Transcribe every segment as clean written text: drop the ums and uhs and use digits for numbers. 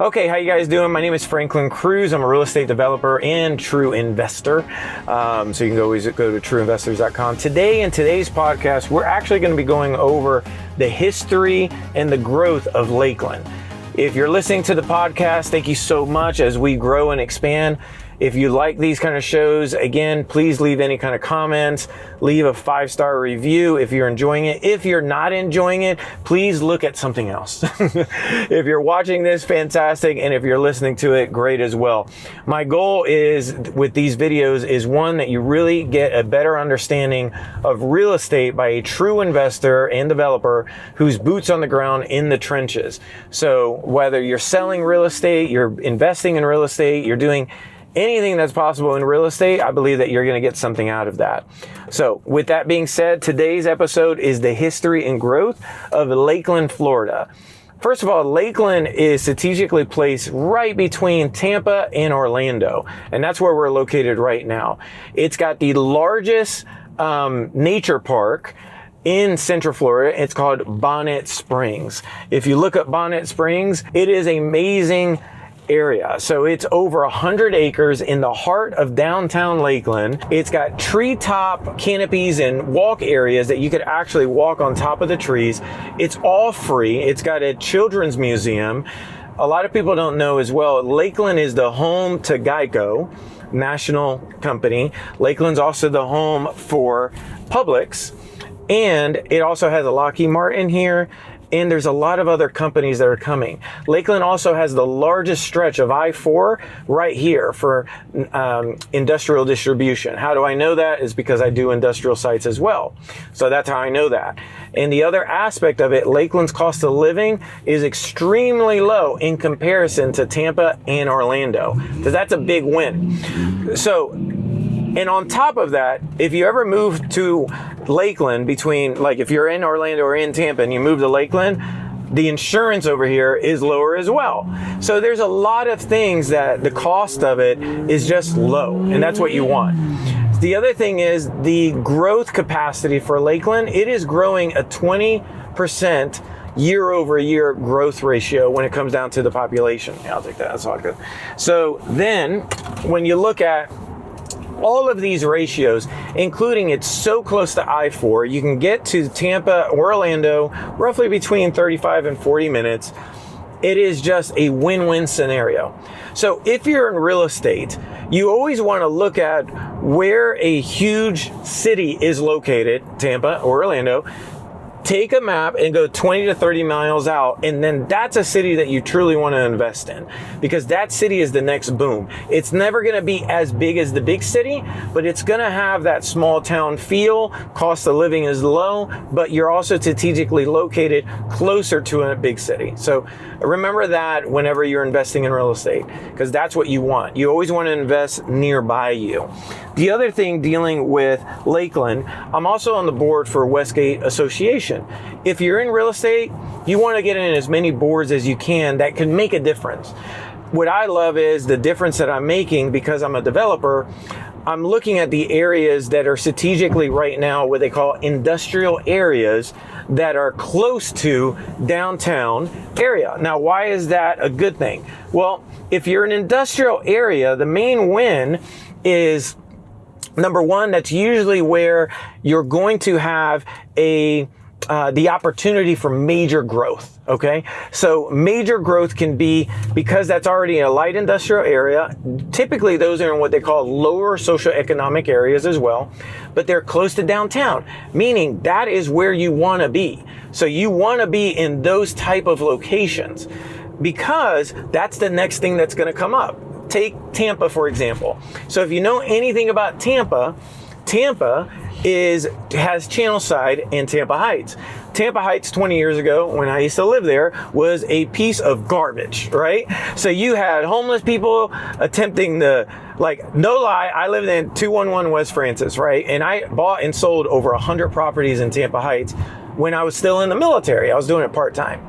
Okay, how you guys doing? My name is Cruz. I'm a real estate developer and true investor. So you can always go to trueinvestors.com. Today, in today's podcast, we're actually going to be going over the history and the growth of Lakeland. If you're listening to the podcast, thank you so much as we grow and expand. If you like these kind of shows, again, please leave any kind of comments, leave a 5-star review if you're enjoying it. If you're not enjoying it, please look at something else. If you're watching this, fantastic. And if you're listening to it, great as well. My goal is with these videos is one, that you really get a better understanding of real estate by a true investor and developer who's boots on the ground in the trenches. So whether you're selling real estate, you're investing in real estate, you're doing anything that's possible in real estate, I believe that you're going to get something out of that. So with that being said, today's episode is the history and growth of Lakeland, Florida. First of all, Lakeland is strategically placed right between Tampa and Orlando, and that's where we're located right now. It's got the largest nature park in Central Florida. It's called Bonnet Springs. If you look at Bonnet Springs, it is an amazing area. So it's over 100 acres in the heart of downtown Lakeland. It's got treetop canopies and walk areas that you could actually walk on top of the trees. It's all free. It's got a children's museum. A lot of people don't know as well, Lakeland is the home to Geico, national company. Lakeland's also the home for Publix, and it also has a Lockheed Martin here. And there's a lot of other companies that are coming. Lakeland also has the largest stretch of I-4 right here for industrial distribution. How do I know that? Is because I do industrial sites as well. So that's how I know that. And the other aspect of it, Lakeland's cost of living is extremely low in comparison to Tampa and Orlando. So that's a big win. And on top of that, if you ever move to Lakeland between, like if you're in Orlando or in Tampa and you move to Lakeland, the insurance over here is lower as well. So there's a lot of things that the cost of it is just low, and that's what you want. The other thing is the growth capacity for Lakeland. It is growing a 20% year-over-year growth ratio when it comes down to the population. Yeah, I'll take that. That's all good. So then when you look at all of these ratios, including it's so close to I-4, you can get to Tampa or Orlando roughly between 35 and 40 minutes. It is just a win-win scenario. So if you're in real estate, you always want to look at where a huge city is located, Tampa or Orlando. Take a map and go 20 to 30 miles out, and then that's a city that you truly want to invest in, because that city is the next boom. It's never going to be as big as the big city, but it's going to have that small town feel. Cost of living is low, but you're also strategically located closer to a big city. So remember that whenever you're investing in real estate, because that's what you want. You always want to invest nearby you. The other thing dealing with Lakeland, I'm also on the board for Westgate Association. If you're in real estate, you want to get in as many boards as you can that can make a difference. What I love is the difference that I'm making because I'm a developer. I'm looking at the areas that are strategically right now what they call industrial areas that are close to downtown area. Now, why is that a good thing? Well, if you're an industrial area, the main win is, number one, that's usually where you're going to have the opportunity for major growth, okay? So major growth can be because that's already a light industrial area. Typically, those are in what they call lower socioeconomic areas as well, but they're close to downtown, meaning that is where you want to be. So you want to be in those type of locations because that's the next thing that's going to come up. Take Tampa, for example. So if you know anything about Tampa, Tampa has Channelside and Tampa Heights. Tampa Heights 20 years ago, when I used to live there, was a piece of garbage, right? So you had homeless people attempting to, like, no lie, I lived in 211 West Francis, right? And I bought and sold over 100 properties in Tampa Heights when I was still in the military. I was doing it part-time.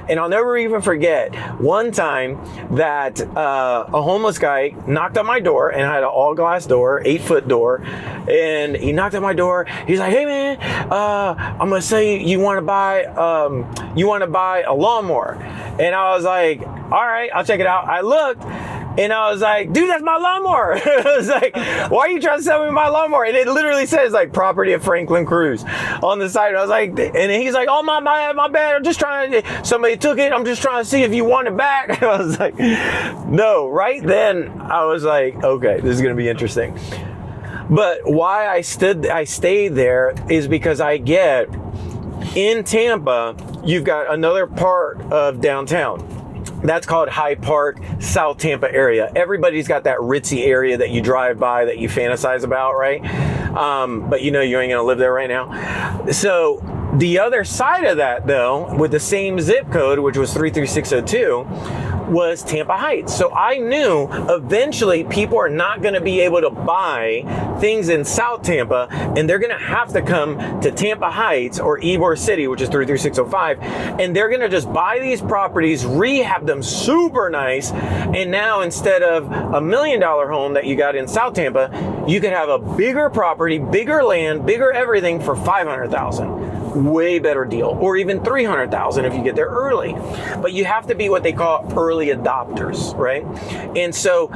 And I'll never even forget one time that a homeless guy knocked on my door, and I had an all glass door, 8-foot door. And he knocked on my door. He's like, "Hey man, I'm gonna say you want to buy a lawnmower." And I was like, "All right, I'll check it out." I looked, and I was like, "Dude, that's my lawnmower." I was like, "Why are you trying to sell me my lawnmower?" And it literally says like property of Franklin Cruz on the side. And I was like, and he's like, "Oh my bad. I'm just trying to, somebody took it. I'm just trying to see if you want it back." And I was like, no, right then I was like, okay, this is going to be interesting. But why I stayed there is because I get in Tampa, you've got another part of downtown. That's called Hyde Park, South Tampa area. Everybody's got that ritzy area that you drive by that you fantasize about, right? But you know you ain't gonna live there right now. So the other side of that though, with the same zip code, which was 33602, was Tampa Heights. So I knew eventually people are not going to be able to buy things in South Tampa, and they're going to have to come to Tampa Heights or Ybor City, which is 33605, and they're going to just buy these properties, rehab them super nice, and now instead of $1 million home that you got in South Tampa, you could have a bigger property, bigger land, bigger everything for $500,000. Way better deal, or even $300,000 if you get there early. But you have to be what they call early adopters, right? And so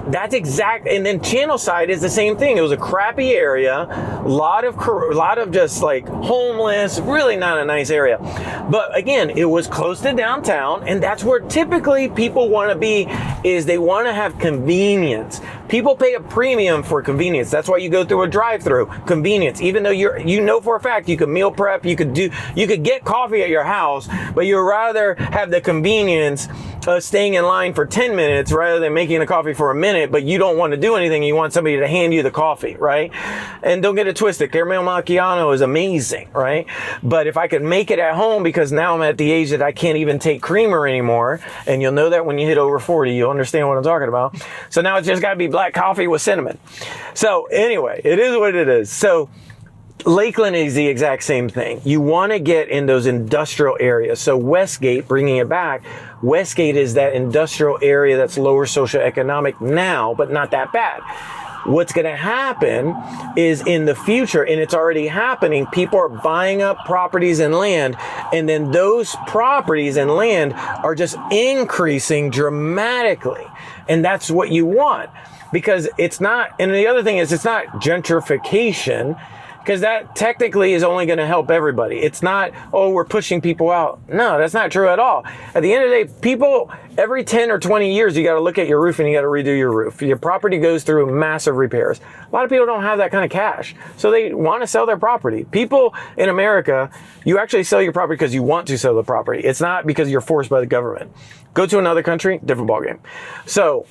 that's exact. And then Channel Side is the same thing. It was a crappy area, a lot of just like homeless, really not a nice area. But again, it was close to downtown, and that's where typically people want to be. Is they want to have convenience. People pay a premium for convenience. That's why you go through a drive-through. Convenience. Even though you know for a fact you could meal prep, you could get coffee at your house, but you'd rather have the convenience of staying in line for 10 minutes rather than making the coffee for a minute, but you don't want to do anything. You want somebody to hand you the coffee, right? And don't get it twisted. Caramel macchiato is amazing, right? But if I could make it at home, because now I'm at the age that I can't even take creamer anymore, and you'll know that when you hit over 40, you'll understand what I'm talking about. So now it's just got to be black coffee with cinnamon. So anyway, it is what it is. So Lakeland is the exact same thing. You want to get in those industrial areas. So Westgate, bringing it back, Westgate is that industrial area that's lower socioeconomic now, but not that bad. What's going to happen is in the future, and it's already happening, people are buying up properties and land, and then those properties and land are just increasing dramatically. And that's what you want, because it's not, and the other thing is it's not gentrification, because that technically is only going to help everybody. It's not, oh, we're pushing people out. No, that's not true at all. At the end of the day, people, every 10 or 20 years, you got to look at your roof and you got to redo your roof. Your property goes through massive repairs. A lot of people don't have that kind of cash, so they want to sell their property. People in America, you actually sell your property because you want to sell the property. It's not because you're forced by the government. Go to another country, different ballgame. So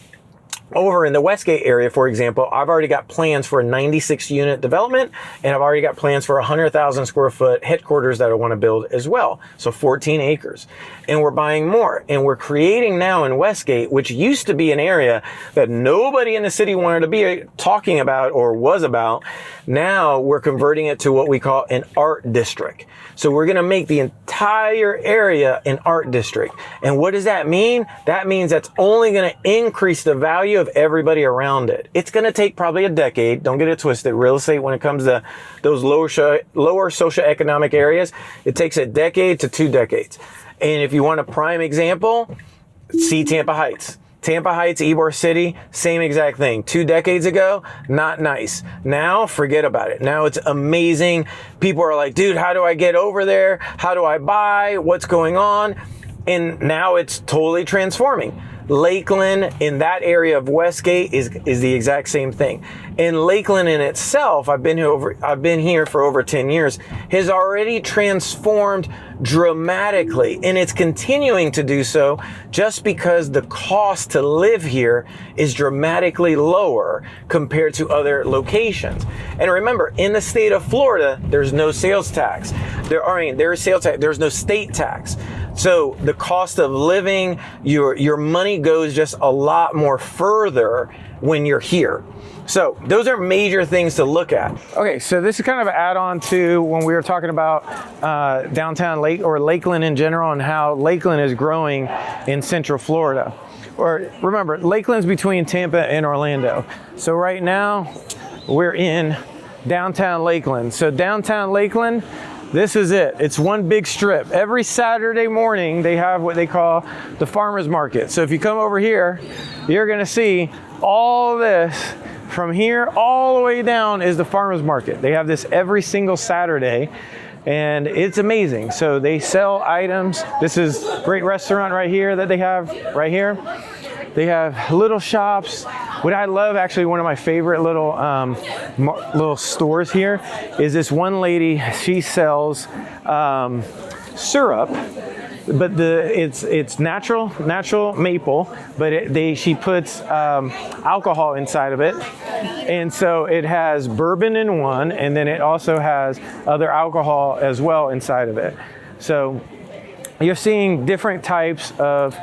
over in the Westgate area, for example, I've already got plans for a 96 unit development, and I've already got plans for 100,000 square foot headquarters that I want to build as well. So 14 acres. And we're buying more. And we're creating now in Westgate, which used to be an area that nobody in the city wanted to be talking about or was about. Now we're converting it to what we call an art district. So we're going to make the entire area an art district. And what does that mean? That means that's only going to increase the value of everybody around it. It's going to take probably a decade. Don't get it twisted. Real estate, when it comes to those lower socioeconomic areas, it takes a decade to 2 decades. And if you want a prime example, see Tampa Heights. Tampa Heights, Ybor City, same exact thing. 2 decades ago, not nice. Now, forget about it. Now it's amazing. People are like, dude, how do I get over there? How do I buy? What's going on? And now it's totally transforming. Lakeland in that area of Westgate is the exact same thing. And Lakeland in itself, I've been here for over 10 years, has already transformed dramatically, and it's continuing to do so just because the cost to live here is dramatically lower compared to other locations. And remember, in the state of Florida, there's no sales tax. There's sales tax. There's no state tax. So the cost of living, your money goes just a lot more further when you're here. So those are major things to look at. Okay, so this is kind of an add-on to when we were talking about downtown Lakeland in general, and how Lakeland is growing in Central Florida. Or remember, Lakeland's between Tampa and Orlando. So right now we're in downtown Lakeland. So downtown Lakeland, this is it. It's one big strip. Every Saturday morning, they have what they call the farmer's market. So if you come over here, you're gonna see all this. From here all the way down is the farmer's market. They have this every single Saturday, and it's amazing. So they sell items. This is a great restaurant right here that they have right here. They have little shops. What I love, actually, one of my favorite little stores here is this one lady. She sells syrup, but it's natural maple, but she puts alcohol inside of it, and so it has bourbon in one, and then it also has other alcohol as well inside of it. So you're seeing different types of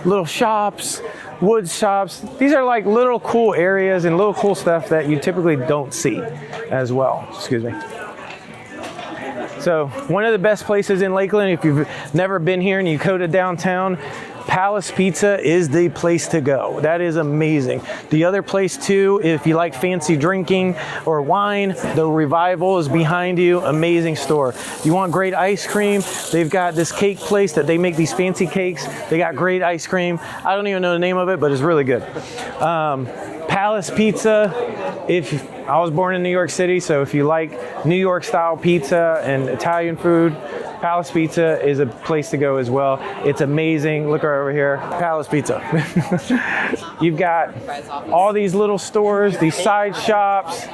little shops, wood shops. These are like little cool areas and little cool stuff that you typically don't see as well. Excuse me. So one of the best places in Lakeland, if you've never been here and you go to downtown, Palace Pizza is the place to go. That is amazing. The other place too, if you like fancy drinking or wine, the Revival is behind you. Amazing store. You want great ice cream? They've got this cake place that they make these fancy cakes. They got great ice cream. I don't even know the name of it, but it's really good. Palace Pizza. I was born in New York City, so if you like New York style pizza and Italian food, Palace Pizza is a place to go as well. It's amazing. Look right over here, Palace Pizza. You've got all these little stores, these side shops.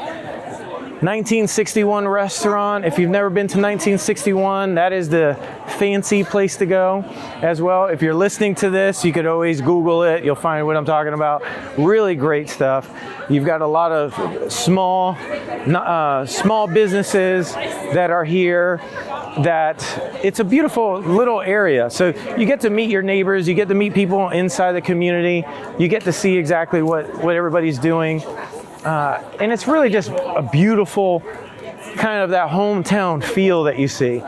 1961 restaurant. If you've never been to 1961, that is the fancy place to go as well. If you're listening to this, you could always Google it. You'll find what I'm talking about. Really great stuff. You've got a lot of small businesses that are here. That it's a beautiful little area. So you get to meet your neighbors, you get to meet people inside the community, you get to see exactly what everybody's doing. And it's really just a beautiful kind of that hometown feel that you see.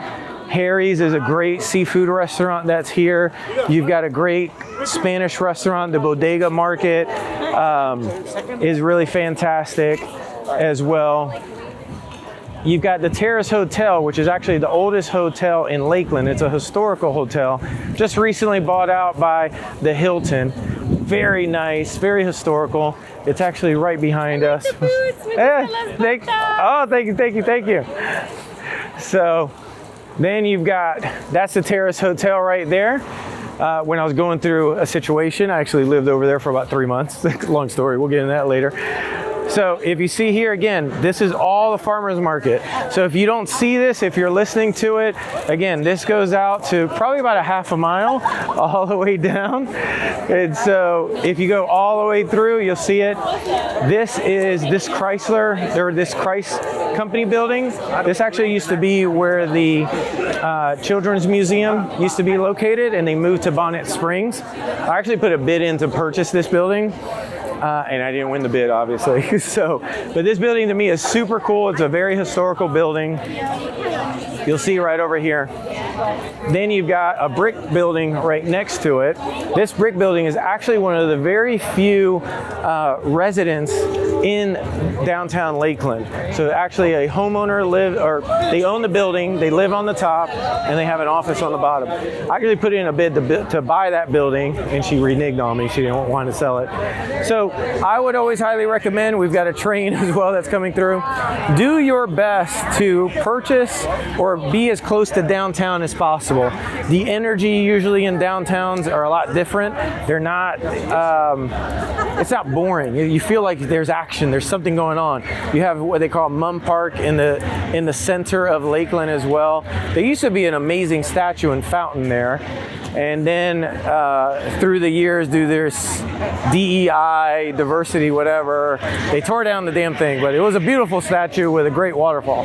Harry's is a great seafood restaurant that's here. You've got a great Spanish restaurant. The Bodega Market is really fantastic as well. You've got the Terrace Hotel, which is actually the oldest hotel in Lakeland. It's a historical hotel, just recently bought out by the Hilton. Very nice, very historical. It's actually right behind us. Thank you. So then you've got, that's the Terrace Hotel right there. When I was going through a situation, I actually lived over there for about 3 months. Long story, we'll get into that later. So if you see here again, this is all the farmer's market. So if you don't see this, if you're listening to it, again, this goes out to probably about a half a mile all the way down. And so if you go all the way through, you'll see it. This is this Chrysler, or this Christ Company building. This actually used to be where the Children's Museum used to be located, and they moved to Bonnet Springs. I actually put a bid in to purchase this building. And I didn't win the bid, obviously. But this building to me is super cool. It's a very historical building. You'll see right over here. Then you've got a brick building right next to it. This brick building is actually one of the very few residents in downtown Lakeland. So actually a homeowner they own the building, they live on the top, and they have an office on the bottom. I actually put in a bid to buy that building, and she reneged on me. She didn't want to sell it. So I would always highly recommend, we've got a train as well that's coming through. Do your best to purchase or be as close to downtown as possible. The energy usually in downtowns are a lot different. They're not, it's not boring. You feel like there's action, there's something going on. You have what they call Mum Park in the center of Lakeland as well. There used to be an amazing statue and fountain there. and then through the years, do this DEI, diversity, whatever, they tore down the damn thing, but it was a beautiful statue with a great waterfall.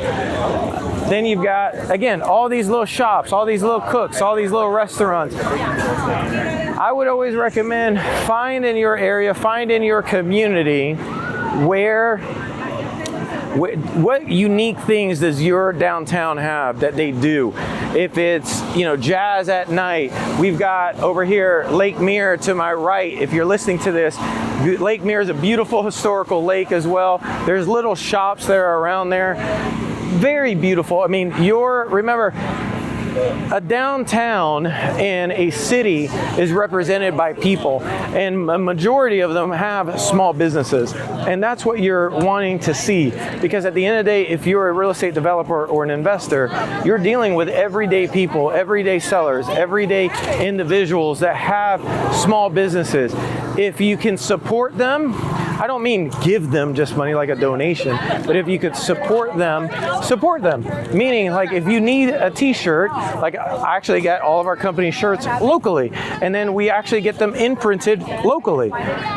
Then you've got, again, all these little shops, all these little cooks, all these little restaurants. I would always recommend find in your area, find in your community what unique things does your downtown have that they do. If it's, jazz at night, we've got over here Lake Mirror to my right. If you're listening to this, Lake Mirror is a beautiful historical lake as well. There's little shops that are around there. Very beautiful. I mean, remember, a downtown in a city is represented by people, and a majority of them have small businesses, and that's what you're wanting to see, because at the end of the day, if you're a real estate developer or an investor, you're dealing with everyday people, everyday sellers, everyday individuals that have small businesses. If you can support them, I don't mean give them just money like a donation, but if you could support them. Meaning, like, if you need a t-shirt, like, I actually get all of our company shirts locally, and then we actually get them imprinted locally.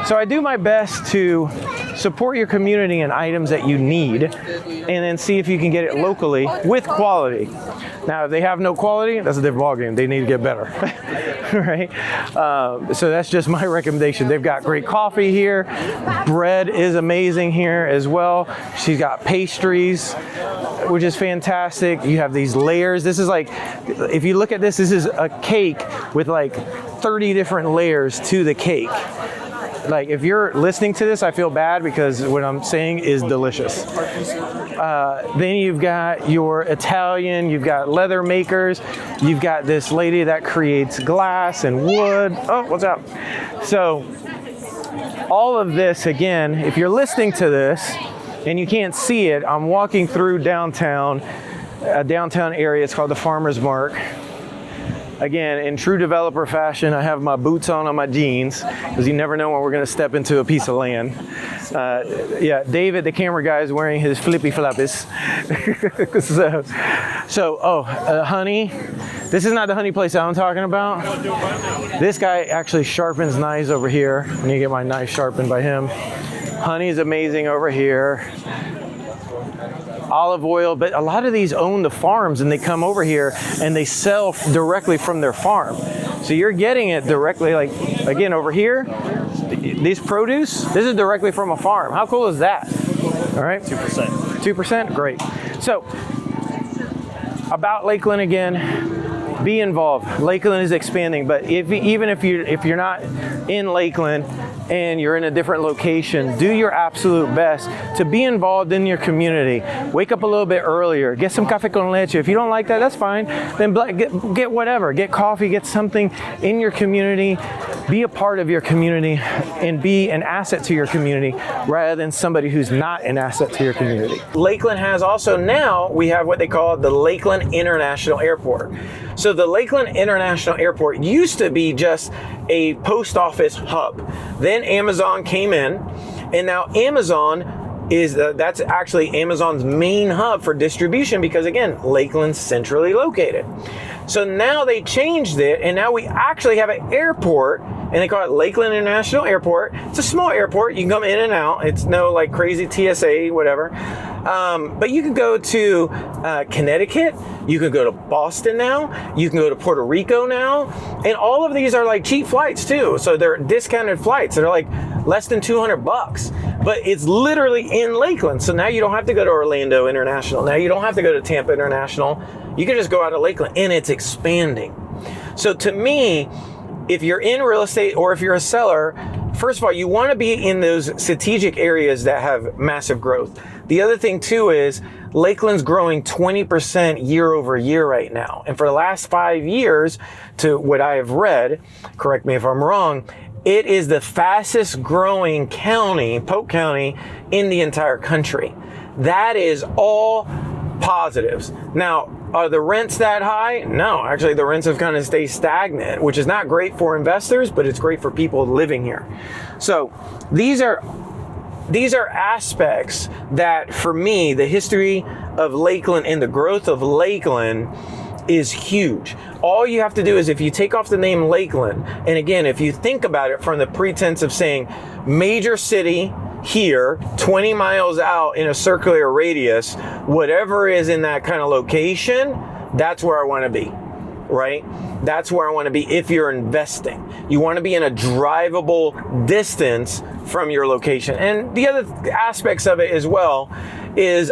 So I do my best to support your community in items that you need, and then see if you can get it locally with quality. Now, if they have no quality, that's a different ballgame. They need to get better, right? So that's just my recommendation. They've got great coffee here. Bread is amazing here as well. She's got pastries, which is fantastic. You have these layers. This is like, if you look at this is a cake with like 30 different layers to the cake. Like, if you're listening to this, I feel bad because what I'm saying is delicious. Then you've got your Italian, you've got leather makers, you've got this lady that creates glass and wood. Oh, what's up? So all of this, again, if you're listening to this and you can't see it, I'm walking through downtown, a downtown area. It's called the Farmer's Mark. Again, in true developer fashion, I have my boots on my jeans, because you never know when we're going to step into a piece of land. David, the camera guy, is wearing his flippy floppies. Honey. This is not the honey place I'm talking about. This guy actually sharpens knives over here. I need to get my knife sharpened by him. Honey's amazing over here. Olive oil, but a lot of these own the farms, and they come over here and they sell directly from their farm. So you're getting it directly, like, again, over here, this produce, this is directly from a farm. How cool is that? All right. 2%. 2%? Great. So about Lakeland again, be involved. Lakeland is expanding, but even if you're not in Lakeland and you're in a different location, do your absolute best to be involved in your community. Wake up a little bit earlier. Get some café con leche. If you don't like that, that's fine. Then get whatever. Get coffee. Get something in your community. Be a part of your community and be an asset to your community rather than somebody who's not an asset to your community. Lakeland has also, now we have what they call the Lakeland International Airport. So the Lakeland International Airport used to be just a post office hub. Then Amazon came in, and now Amazon is that's actually Amazon's main hub for distribution, because again, Lakeland's centrally located. So now they changed it, and now we actually have an airport, and they call it Lakeland International Airport. It's a small airport. You can come in and out. It's no like crazy TSA, whatever. But you can go to Connecticut. You can go to Boston now. You can go to Puerto Rico now. And all of these are like cheap flights too. So they're discounted flights. They're like less than $200. But it's literally in Lakeland. So now you don't have to go to Orlando International. Now you don't have to go to Tampa International. You can just go out of Lakeland, and it's expanding. So to me, if you're in real estate or if you're a seller, first of all, you want to be in those strategic areas that have massive growth. The other thing too is Lakeland's growing 20% year over year right now. And for the last 5 years, to what I have read, correct me if I'm wrong, it is the fastest growing county, Polk County, in the entire country. That is all positives. Now, are the rents that high? No, actually the rents have kind of stayed stagnant, which is not great for investors, but it's great for people living here. So these are aspects that, for me, the history of Lakeland and the growth of Lakeland is huge. All you have to do is, if you take off the name Lakeland, and again, if you think about it from the pretense of saying major city here, 20 miles out in a circular radius, whatever is in that kind of location, that's where I want to be, right? That's where I want to be if you're investing. You want to be in a drivable distance from your location. And the other aspects of it as well is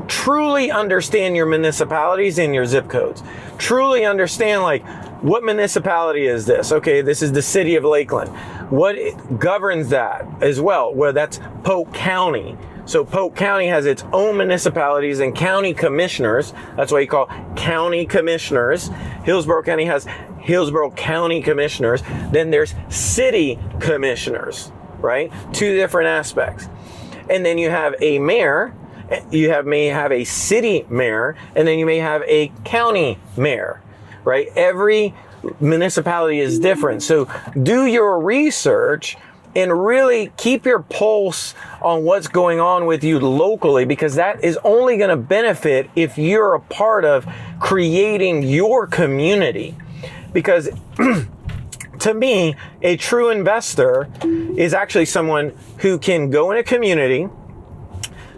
truly understand your municipalities and your zip codes. Truly understand, like, what municipality is this? Okay, this is the city of Lakeland. What governs that as well? Well, that's Polk County. So Polk County has its own municipalities and county commissioners. That's why you call county commissioners. Hillsborough County has Hillsborough County commissioners. Then there's city commissioners, right? Two different aspects. And then you have a mayor. May have a city mayor, and then you may have a county mayor, right? Every municipality is different. So do your research and really keep your pulse on what's going on with you locally, because that is only going to benefit if you're a part of creating your community. Because to me, a true investor is actually someone who can go in a community,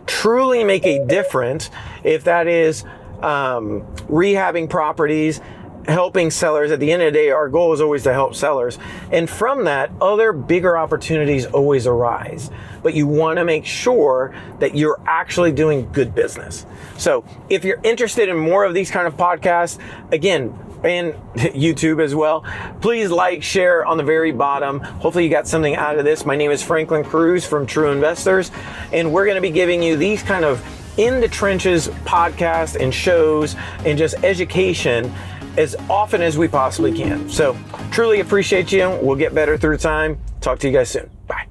truly make a difference, if that is rehabbing properties, helping sellers. At the end of the day, our goal is always to help sellers. And from that, other bigger opportunities always arise. But you want to make sure that you're actually doing good business. So if you're interested in more of these kind of podcasts, again, and YouTube as well, please like, share on the very bottom. Hopefully you got something out of this. My name is Franklin Cruz from True Investors, and we're going to be giving you these kind of in the trenches podcasts and shows and just education as often as we possibly can. So truly appreciate you. We'll get better through time. Talk to you guys soon. Bye.